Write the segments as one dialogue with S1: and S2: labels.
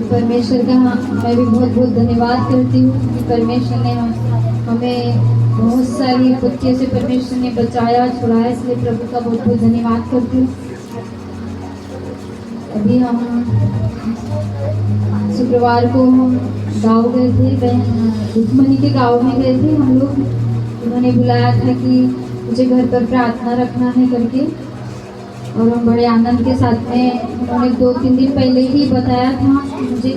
S1: परमेश्वर का मैं भी बहुत बहुत धन्यवाद करती हूँ कि परमेश्वर ने हमें बहुत सारी आपत्तियों से परमेश्वर ने बचाया छुड़ाया, इसलिए प्रभु का बहुत बहुत धन्यवाद करती हूँ। अभी हम शुक्रवार को हम गाँव गए थे, दुश्मनी के गाँव में गए थे हम लोग। उन्होंने बुलाया था कि मुझे घर पर प्रार्थना रखना है करके, और हम बड़े आनंद के साथ में, उन्होंने 2-3 दिन पहले ही बताया था कि मुझे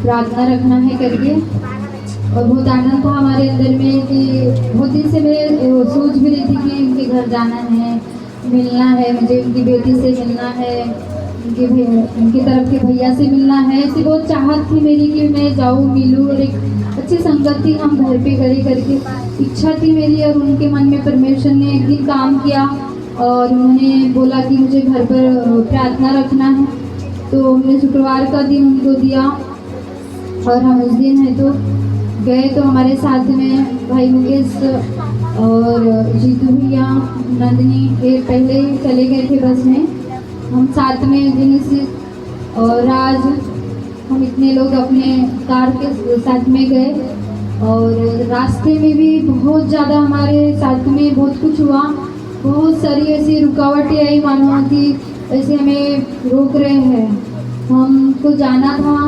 S1: प्रार्थना रखना है करके। और बहुत आनंद था हमारे अंदर में कि बहुत दिन से मैं सोच भी रही थी कि उनके घर जाना है, मिलना है, मुझे उनकी बेटी से मिलना है, उनकी तरफ के भैया से मिलना है। ऐसी बहुत चाहत थी मेरी कि मैं जाऊँ, मिलूँ, और एक अच्छी संगत थी हम घर पे करे करके इच्छा थी मेरी। और उनके मन में परमेश्वर ने एक दिन काम किया और उन्होंने बोला कि मुझे घर पर प्रार्थना रखना है। तो हमने शुक्रवार का दिन उनको दिया और हम उस दिन है तो गए। तो हमारे साथ में भाई मुकेश और जीतू भैया, नंदिनी, ये पहले ही चले गए थे बस में। हम साथ में जिनिस और राज, हम इतने लोग अपने कार के साथ में गए। और रास्ते में भी बहुत ज़्यादा हमारे साथ में बहुत कुछ हुआ, बहुत सारी ऐसी रुकावटें आई मानो कि ऐसे हमें रोक रहे हैं। हमको जाना था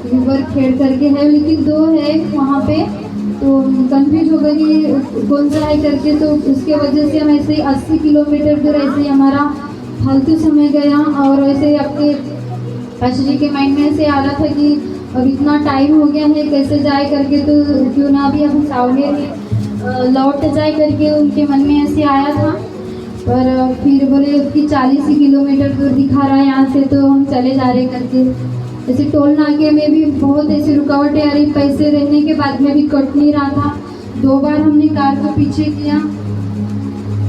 S1: रिवर खेड़ करके है, लेकिन 2 है वहाँ पे, तो कंफ्यूज हो गए कि कौन सा है करके। तो उसके वजह से हम ऐसे 80 किलोमीटर दूर ऐसे ही हमारा फालतू समय गया। और ऐसे आपके पाशा जी के माइंड में ऐसे आ रहा था कि अब इतना टाइम हो गया है, कैसे जाए करके, तो क्यों ना भी हम सावले लौट जाए करके उनके मन में ऐसे आया था। पर फिर बोले कि 40 किलोमीटर दूर दिखा रहा है यहाँ से, तो हम चले जा रहे करके। जैसे टोल नाके में भी बहुत ऐसी रुकावटें आ रही, पैसे रहने के बाद में भी कट नहीं रहा था। 2 बार हमने कार को पीछे किया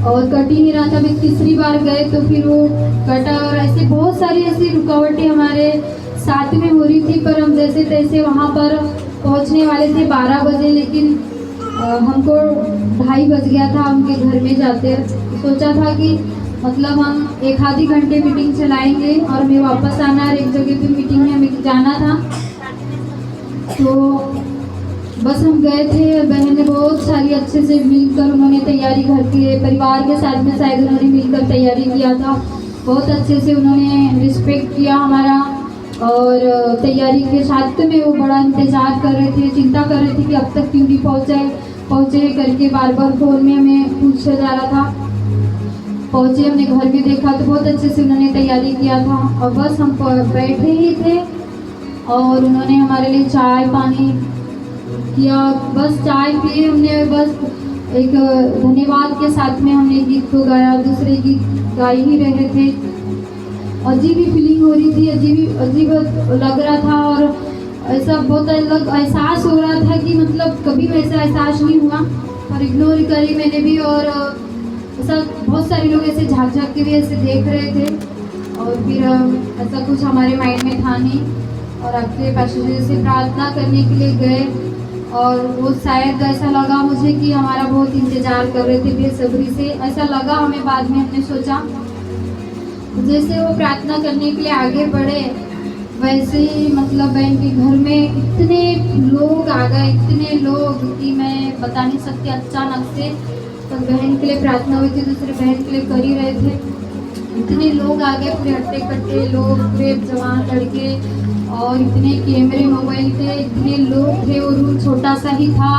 S1: और कट ही नहीं रहा था। फिर तीसरी बार गए तो फिर वो कटा। और ऐसे बहुत सारी ऐसी रुकावटें हमारे साथ में हो रही थी। पर हम जैसे तैसे वहाँ पर पहुँचने वाले थे 12 बजे, लेकिन हमको 2:30 बज गया था उनके घर में जाते। सोचा था कि मतलब हम 1-आधे घंटे मीटिंग चलाएंगे और हमें वापस आना है, एक जगह पे मीटिंग में हमें जाना था। तो बस हम गए थे। बहन ने बहुत सारी अच्छे से मिलकर उन्होंने तैयारी, घर के परिवार के साथ में शायद उन्होंने मिलकर तैयारी किया था। बहुत अच्छे से उन्होंने रिस्पेक्ट किया हमारा, और तैयारी के साथ में वो बड़ा इंतज़ार कर रहे थे, चिंता कर रहे थे कि अब तक क्यों नहीं पहुँचे करके बार बार फ़ोन में हमें पूछा जा रहा था। पहुँचे, हमने घर भी देखा तो बहुत अच्छे से उन्होंने तैयारी किया था। और बस हम बैठे ही थे और उन्होंने हमारे लिए चाय पानी किया। बस चाय पिए हमने, बस एक धन्यवाद के साथ में हमने गीत को गाया, दूसरे गीत गा ही रहे थे। अजीब ही फीलिंग हो रही थी, अजीब लग रहा था। और ऐसा बहुत अलग एहसास हो रहा था कि मतलब कभी वैसा एहसास नहीं हुआ। पर इग्नोर करी मैंने भी, और ऐसा बहुत सारे लोग ऐसे झाँक के भी ऐसे देख रहे थे। और फिर ऐसा कुछ हमारे माइंड में था नहीं। और आपके पाशा जी से प्रार्थना करने के लिए गए, और वो शायद ऐसा लगा मुझे कि हमारा बहुत इंतज़ार कर रहे थे बेसब्री से, ऐसा लगा हमें। बाद में हमने सोचा जैसे वो प्रार्थना करने के लिए आगे बढ़े, वैसे ही मतलब बहन के घर में इतने लोग आ गए, इतने लोग कि मैं बता नहीं सकती। अचानक से तो बहन के लिए प्रार्थना हुई थी, दूसरे बहन के लिए कर ही रहे थे, इतने लोग आ गए, पूरे हट्टे कट्टे लोग, पूरे जवान लड़के, और इतने कैमरे मोबाइल थे, इतने लोग थे। वो रूम छोटा सा ही था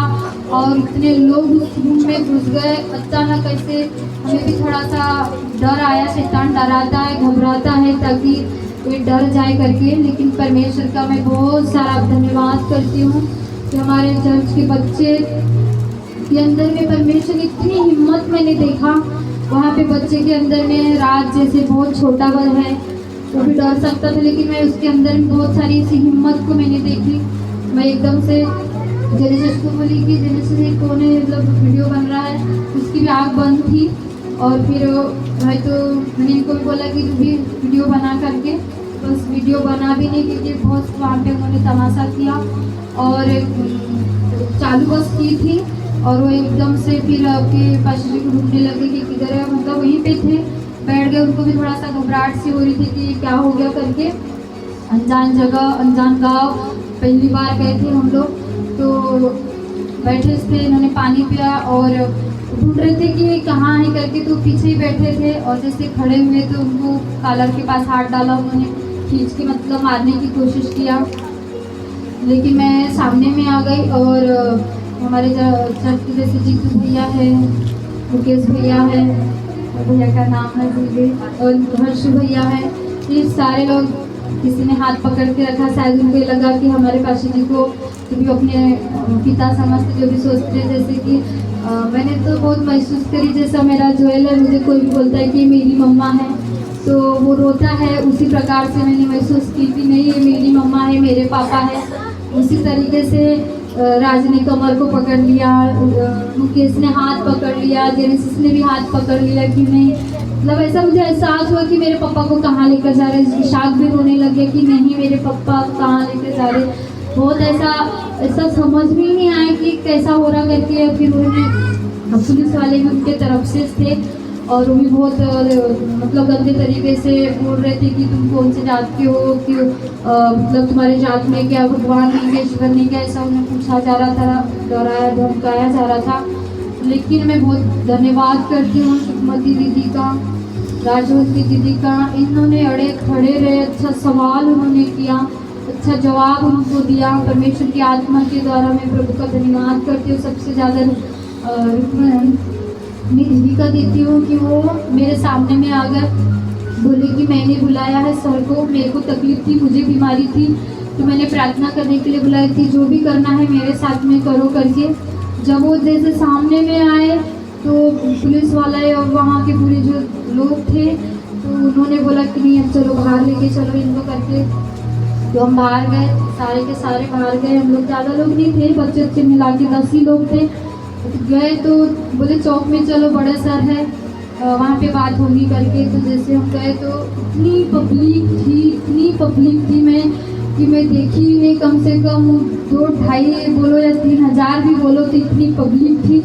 S1: और इतने लोग उस रूम में घुस गए। अचानक ऐसे हमें भी थोड़ा सा डर आया, शैतान डराता है, घबराता है ताकि कोई डर जाए करके। लेकिन परमेश्वर का मैं बहुत सारा धन्यवाद करती हूँ कि हमारे चर्च के बच्चे के अंदर में परमेश्वर की इतनी हिम्मत मैंने देखा। वहाँ पे बच्चे के अंदर में राज जैसे बहुत छोटा बल है, वो भी डर सकता था, लेकिन मैं उसके अंदर में बहुत सारी ऐसी हिम्मत को मैंने देखी। मैं एकदम से जेनेसिस को बोली कि जेनेसिस एक कौन है, मतलब वीडियो बन रहा है, उसकी भी आँख बंद थी। और फिर मैं तो मैंने इनको भी बोला कि तू भी वीडियो बना करके, बस वीडियो बना भी नहीं क्योंकि बहुत वहाँ पे उन्होंने तमाशा किया और चालू बस की थी। और वो एकदम से फिर आपके पाशा जी को ढूंढने लगे कि किधर है, मतलब वहीं पे थे, बैठ गए। उनको भी थोड़ा सा घबराहट सी हो रही थी कि क्या हो गया करके। अनजान जगह, अनजान गांव, पहली बार गए थे हम लोग। तो बैठे थे, इन्होंने पानी पिया और ढूंढ रहे थे कि कहाँ है करके, तो पीछे ही बैठे थे और जैसे खड़े हुए तो उनको कॉलर के पास हाथ डाला, उन्होंने खींच के मतलब मारने की कोशिश किया, लेकिन मैं सामने में आ गई और हमारे चर्च के जैसे जीतू भैया है, मुकेश भैया है, भैया का नाम है भूल गई, और हर्ष भैया है, ये सारे लोग, किसी ने हाथ पकड़ के रखा, शायद उनको ये लगा कि हमारे पाशा जी को भी अपने पिता समझते, जो भी सोचते हैं, जैसे कि मैंने तो बहुत महसूस करी, जैसा मेरा जोएल है, मुझे कोई भी बोलता है कि मेरी मम्मा है तो वो रोता है, उसी प्रकार से मैंने महसूस की कि नहीं ये मेरी मम्मा है, मेरे पापा है। उसी तरीके से राज ने कमर को पकड़ लिया, मुकेश ने हाथ पकड़ लिया, जेनेसिस ने भी हाथ पकड़ लिया कि नहीं, मतलब ऐसा मुझे एहसास हुआ कि मेरे पापा को कहाँ लेकर जा रहे हैं। इशाक भी रोने लगे कि नहीं मेरे पापा कहाँ लेकर जा रहे, बहुत ऐसा समझ में ही नहीं आया कि कैसा हो रहा करके। फिर उन्होंने पुलिस वाले भी उनके तरफ से थे और वो भी बहुत मतलब गंदे तरीके से बोल रहे थे कि तुम कौन से जात के हो, कि मतलब तुम्हारे जात में क्या भगवान नहीं क्या, ईश्वर नहीं क्या, ऐसा उन्हें पूछा जा रहा था, डराया धमकाया जा रहा था। लेकिन मैं बहुत धन्यवाद करती हूँ सुखमती दीदी का, राजवंती दीदी का, इन्होंने अड़े खड़े रहे, अच्छा सवाल उन्होंने किया, अच्छा जवाब उनको दिया। परमेश्वर की आत्मा के द्वारा मैं प्रभु का धन्यवाद करती हूँ। सबसे ज़्यादा मैं दीदी का देती हूँ कि वो मेरे सामने में आकर बोले कि मैंने बुलाया है सर को, मेरे को तकलीफ थी, मुझे बीमारी थी, तो मैंने प्रार्थना करने के लिए बुलाई थी, जो भी करना है मेरे साथ में करो करके। जब वो जैसे सामने में आए तो पुलिस वाले और वहाँ के पूरे जो लोग थे तो उन्होंने बोला कि नहीं अब चलो बाहर लेके चलो इनको करके। तो हम बाहर गए, सारे के सारे बाहर गए, हम लोग ज़्यादा लोग नहीं थे, बच्चे मिला के 10 ही लोग थे। गए तो बोले चौक में चलो बड़ा सर है वहाँ पे बात होगी करके। तो जैसे हम गए तो इतनी पब्लिक थी मैं देखी ही नहीं, कम से कम 2-2.5 बोलो या 3,000 भी बोलो तो इतनी पब्लिक थी।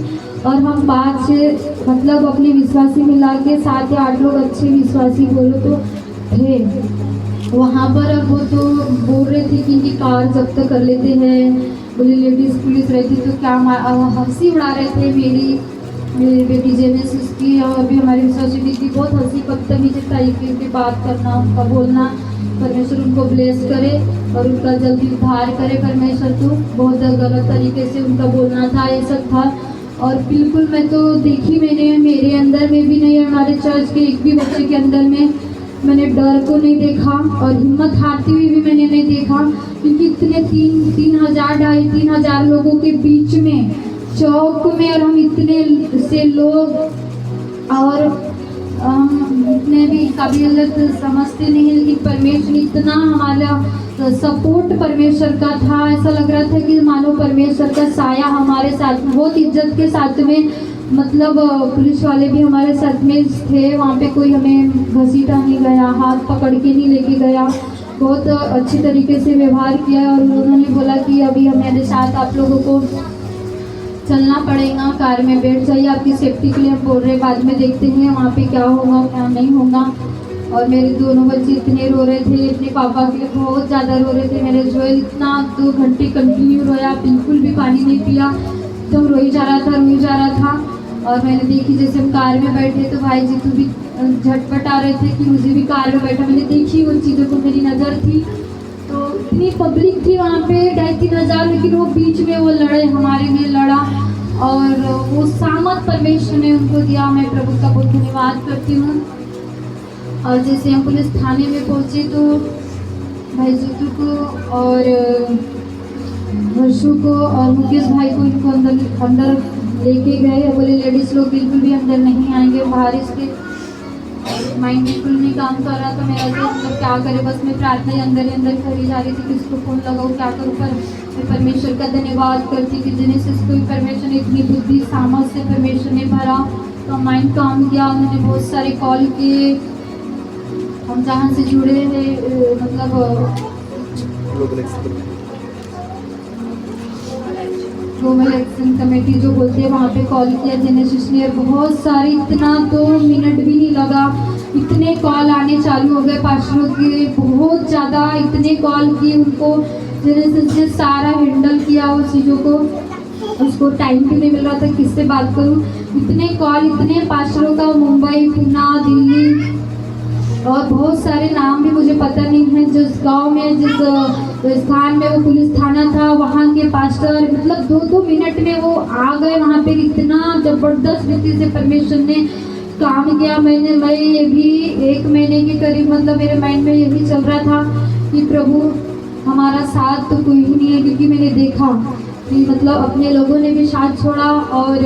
S1: और हम 5-6 मतलब अपने विश्वासी मिला के 7 या 8 लोग अच्छे विश्वासी बोलो तो थे वहाँ पर। अब वो तो बोल रहे थे कि इनकी कार जब्त कर लेते हैं, बोले लेडीज़ पुलिस रहती तो क्या, हंसी उड़ा रहे थे मेरी बेटी जेनेसिस की। और अभी हमारी विश्वासी दीदी बहुत हंसी बदतमीजी तरीके से बात करना, उनका बोलना, परमेश्वर उनको ब्लेस करे और उनका जल्दी उद्धार करे परमेश्वर। तो बहुत गलत तरीके से उनका बोलना था, ये सब था। और बिल्कुल मैं तो देखी मैंने, मेरे अंदर में भी नहीं, हमारे चर्च के एक भी बच्चे के अंदर में मैंने डर को नहीं देखा और हिम्मत हारती हुई भी मैंने नहीं देखा, क्योंकि इतने 3,000-3,500 लोगों के बीच में चौक में, और हम इतने से लोग और हम इतने भी काबिलियत समझते नहीं, लेकिन परमेश्वर इतना हमारा सपोर्ट परमेश्वर का था, ऐसा लग रहा था कि मानो परमेश्वर का साया हमारे साथ, बहुत इज्जत के साथ में, मतलब पुलिस वाले भी हमारे साथ में थे, वहाँ पे कोई हमें घसीटा नहीं गया, हाथ पकड़ के नहीं लेके गया, बहुत अच्छी तरीके से व्यवहार किया। और उन्होंने बोला कि अभी हमारे साथ आप लोगों को चलना पड़ेगा, कार में बैठ जाइए, आपकी सेफ्टी के लिए हम बोल रहे हैं, बाद में देखते हैं वहाँ पे क्या होगा क्या नहीं होगा। और मेरे दोनों बच्चे इतने रो रहे थे, अपने पापा के लिए बहुत ज़्यादा रो रहे थे। मेरे जोएल इतना 2 घंटे कंटिन्यू रोया, बिल्कुल भी पानी नहीं पिया, तो रोई जा रहा था। और मैंने देखी जैसे हम कार में बैठे तो भाई जी तो भी झटपट आ रहे थे कि मुझे भी कार में बैठा, मैंने देखी उन चीज़ों को, मेरी नज़र थी। तो इतनी पब्लिक थी वहाँ पे 2,500-3,000, लेकिन वो बीच में वो लड़े, हमारे लिए लड़ा और वो सामर्थ परमेश्वर ने उनको दिया। मैं प्रभु का बहुत धन्यवाद करती हूँ। और जैसे हम पुलिस थाने में पहुँचे तो भाई जीतू को और हर्षू को और मुकेश भाई को इनको अंदर लेके गए, बोले लेडीज़ लोग बिल्कुल भी अंदर नहीं आएंगे, बाहर इसके माइंड बिल्कुल नहीं काम कर रहा था मेरा, तो मतलब क्या करे, बस मैं प्रार्थना ही अंदर करी जा रही थी, किसको फ़ोन लगाऊँ क्या करूँ। पर मैं परमेश्वर का धन्यवाद करती कि जेनेसिस को परमेश्वर ने इतनी बुद्धि सामर्थ से परमेश्वर ने भरा, तो माइंड काम किया। उन्होंने बहुत सारे कॉल किए, हम जहाँ से जुड़े हैं मतलब ग्लोबल एक्शन कमेटी जो बोलते हैं वहाँ पे कॉल किया जेनेसिस ने, बहुत सारी, इतना 2 मिनट भी नहीं लगा इतने कॉल आने चालू हो गए पास्टरों के, बहुत ज़्यादा, इतने कॉल की उनको, जैसे सारा हैंडल किया उस चीज़ों को, उसको टाइम भी नहीं मिल रहा था किससे बात करूं। इतने कॉल, इतने पास्टरों का, मुंबई, पुणे, दिल्ली, और बहुत सारे नाम भी मुझे पता नहीं है। जिस गांव में, जिस स्थान में वो पुलिस थाना था, वहाँ के पास्टर मतलब 2-2 मिनट में वो आ गए वहाँ पे। इतना ज़बरदस्त रीति से परमेश्वर ने काम किया। मैं ये भी 1 महीने के करीब मतलब मेरे माइंड में यही चल रहा था कि प्रभु हमारा साथ तो कोई ही नहीं है, क्योंकि मैंने देखा कि मतलब अपने लोगों ने भी साथ छोड़ा, और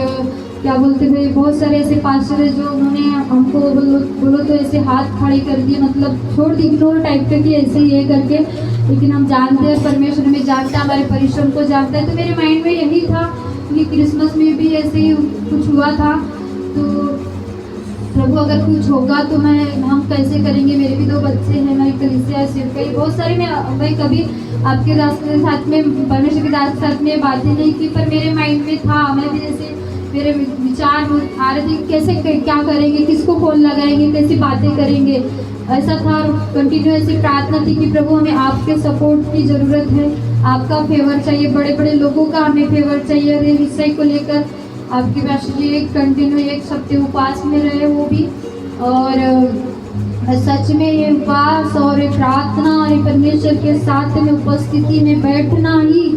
S1: क्या बोलते थे, बहुत सारे ऐसे पास्टर है जो उन्होंने हमको बोलो तो ऐसे हाथ खड़े कर दिए, मतलब छोड़ दी, इग्नोर टाइप के कि ऐसे ही ये करके। लेकिन हम जानते हैं परमेश्वर हमें जानता है, हमारे परिश्रम को जानता है। तो मेरे माइंड में यही था कि क्रिसमस में भी ऐसे ही कुछ हुआ था, तो प्रभु अगर कुछ होगा तो हम कैसे करेंगे, मेरे भी 2 बच्चे हैं, मेरी कलीसिया सिर्फ कई बहुत सारी, मैं कभी आपके दास के साथ में, परमेश्वर के दास के साथ में बातें नहीं की, पर मेरे माइंड में था, मैं भी जैसे मेरे विचार आ रहे थे कैसे क्या करेंगे, किसको फोन लगाएंगे, कैसी बातें करेंगे, ऐसा था। कंटिन्यू ऐसी प्रार्थना थी कि प्रभु हमें आपके सपोर्ट की ज़रूरत है, आपका फेवर चाहिए, बड़े बड़े लोगों का हमें फेवर चाहिए। और इस विषय को लेकर आपके पास जी कंटिन्यू 1 सप्ताह उपवास में रहे वो भी, और सच में ये उपवास और प्रार्थना और परमेश्वर के साथ में उपस्थिति में बैठना ही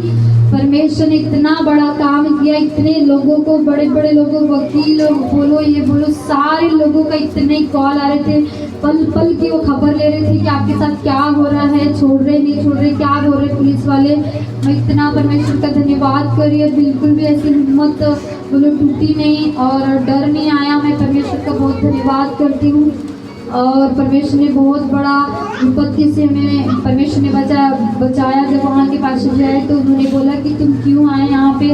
S1: परमेश्वर ने इतना बड़ा काम किया। इतने लोगों को, बड़े बड़े लोगों, वकील बोलो, ये बोलो, सारे लोगों का इतने कॉल आ रहे थे, पल पल की वो खबर ले रहे थे कि आपके साथ क्या हो रहा है, छोड़ रहे नहीं छोड़ रहे, क्या बोल रहे पुलिस वाले। मैं इतना परमेश्वर का धन्यवाद करी, और बिल्कुल भी ऐसी हिम्मत बोलो टूटी नहीं और डर नहीं आया। मैं परमेश्वर का बहुत धन्यवाद करती हूँ, और परमेश्वर ने बहुत बड़ा विपत्ति से हमें परमेश्वर ने बचाया। जब वहाँ के पास जाए तो उन्होंने बोला कि तुम क्यों आए यहाँ पे,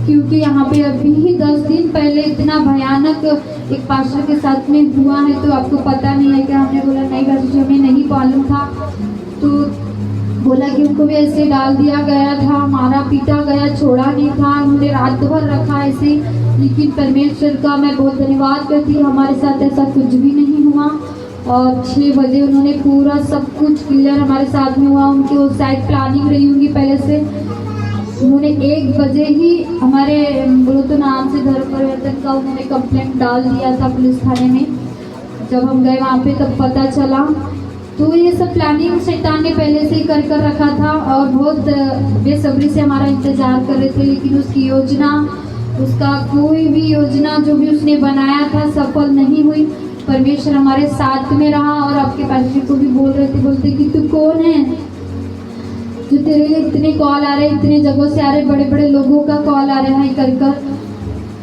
S1: क्योंकि यहाँ पे अभी ही 10 दिन पहले इतना भयानक एक पास्टर के साथ में हुआ है, तो आपको पता नहीं है क्या। हमने बोला नहीं पास्टर, हमें नहीं मालूम था। तो बोला कि उनको भी ऐसे डाल दिया गया था, मारा पीटा गया, छोड़ा नहीं था, उन्होंने रात भर रखा ऐसे। लेकिन परमेश्वर का मैं बहुत धन्यवाद करती हूँ, हमारे साथ ऐसा कुछ भी नहीं हुआ, और 6 बजे उन्होंने पूरा सब कुछ क्लियर हमारे साथ में हुआ। उनकी वो शायद प्लानिंग रही होंगी पहले से। उन्होंने 1 बजे ही हमारे बोलो तो नाम से धर्म परिवर्तन का उन्होंने कंप्लेंट डाल दिया था पुलिस थाने में। जब हम गए वहाँ पे तब पता चला। तो ये सब प्लानिंग शैतान ने पहले से ही कर रखा था, और बहुत बेसब्री से हमारा इंतज़ार कर रहे थे। लेकिन उसकी योजना, उसका कोई भी योजना जो भी उसने बनाया था सफल नहीं हुई। परमेश्वर हमारे साथ में रहा। और आपके पास्टर को भी बोल रहे थे, बोलते कि तू कौन है जो तेरे लिए इतने कॉल आ रहे, इतने जगहों से आ रहे, बड़े बड़े लोगों का कॉल आ रहा है कर,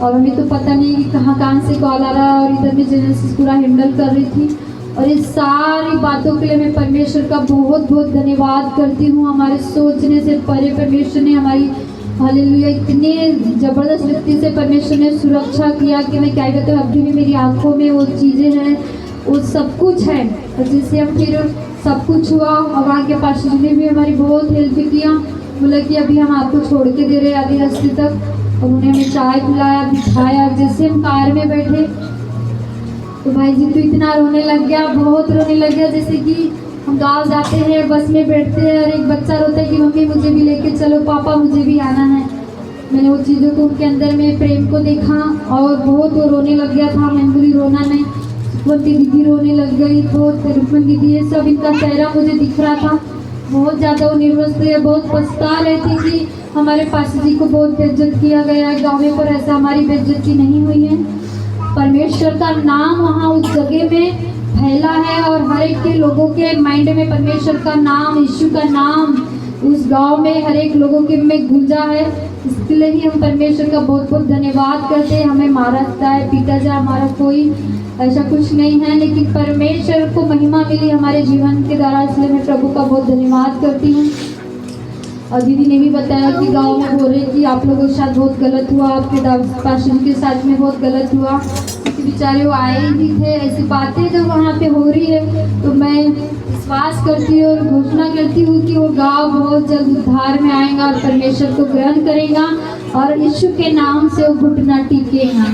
S1: और हमें तो पता नहीं कि कहाँ से कॉल आ रहा है। और इधर में जेनेसिस पूरा हैंडल कर रही थी, और इस सारी बातों के लिए मैं परमेश्वर का बहुत बहुत धन्यवाद करती हूँ। हमारे सोचने से परे परमेश्वर ने हमारी, हालेलुया, इतने ज़बरदस्त रीति से परमेश्वर ने सुरक्षा किया कि मैं क्या कहती हूँ। अभी भी मेरी आंखों में वो चीज़ें हैं, वो सब कुछ है। और जिससे हम फिर सब कुछ हुआ, और वहाँ के पास्टर ने भी हमारी बहुत हेल्प किया। बोला कि अभी हम आपको छोड़ के दे रहे आधे रास्ते तक, और उन्होंने हमें चाय पिलाया, बिठाया। जैसे हम कार में बैठे तो भाई जी तो इतना रोने लग गया, बहुत रोने लग गया। जैसे कि हम गाँव जाते हैं, बस में बैठते हैं, और एक बच्चा रोता है कि मम्मी मुझे भी लेके चलो, पापा मुझे भी आना है। मैंने वो चीज़ों को उनके अंदर में प्रेम को देखा, और बहुत वो रोने लग गया था। मैं बोली रोना नहीं, बोलती दीदी रोने लग गई, तो रुक्मन दीदी, ये सब इनका चेहरा मुझे दिख रहा था। बहुत ज़्यादा वो निर्वस्त थे, बहुत पछता रहे थे कि हमारे पास्टर जी को बहुत बेइज्जत किया गया है गाँव में, पर ऐसा हमारी बेइज्जती नहीं हुई है। परमेश्वर का नाम वहाँ उस जगह में फैला है, और हर एक के लोगों के माइंड में परमेश्वर का नाम, यीशु का नाम उस गांव में हर एक लोगों के में गूंजा है। इसके लिए ही हम परमेश्वर का बहुत बहुत धन्यवाद करते हैं। हमें मारा जाए, पीटा जाए, हमारा कोई ऐसा कुछ नहीं है, लेकिन परमेश्वर को महिमा मिली हमारे जीवन के द्वारा। इसलिए मैं प्रभु का बहुत धन्यवाद करती हूँ। और दीदी ने भी बताया कि गांव में बोल रहे कि आप लोगों के साथ बहुत गलत हुआ, आपके पास्टर के साथ में बहुत गलत हुआ, क्योंकि बेचारे वो आए ही थे। ऐसी बातें जब वहाँ पे हो रही है तो मैं विश्वास करती हूँ और घोषणा करती हूँ कि वो गांव बहुत जल्द उद्धार में आएगा और परमेश्वर को ग्रहण करेगा, और यीशु के नाम से वो घुटना टिकेगा।